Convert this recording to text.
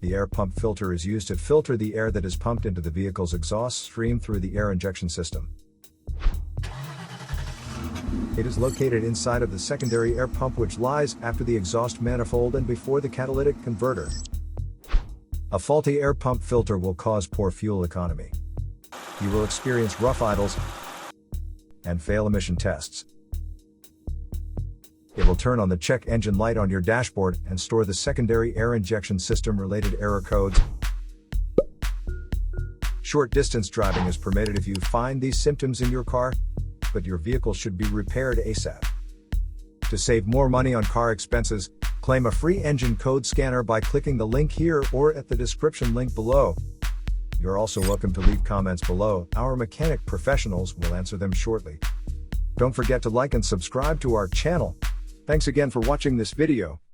The air pump filter is used to filter the air that is pumped into the vehicle's exhaust stream through the air injection system. It is located inside of the secondary air pump, which lies after the exhaust manifold and before the catalytic converter. A faulty air pump filter will cause poor fuel economy. You will experience rough idles and fail emission tests. It will turn on the check engine light on your dashboard and store the secondary air injection system related error codes. Short distance driving is permitted if you find these symptoms in your car, but your vehicle should be repaired ASAP. To save more money on car expenses, claim a free engine code scanner by clicking the link here or at the description link below. You're also welcome to leave comments below. Our mechanic professionals will answer them shortly. Don't forget to like and subscribe to our channel. Thanks again for watching this video.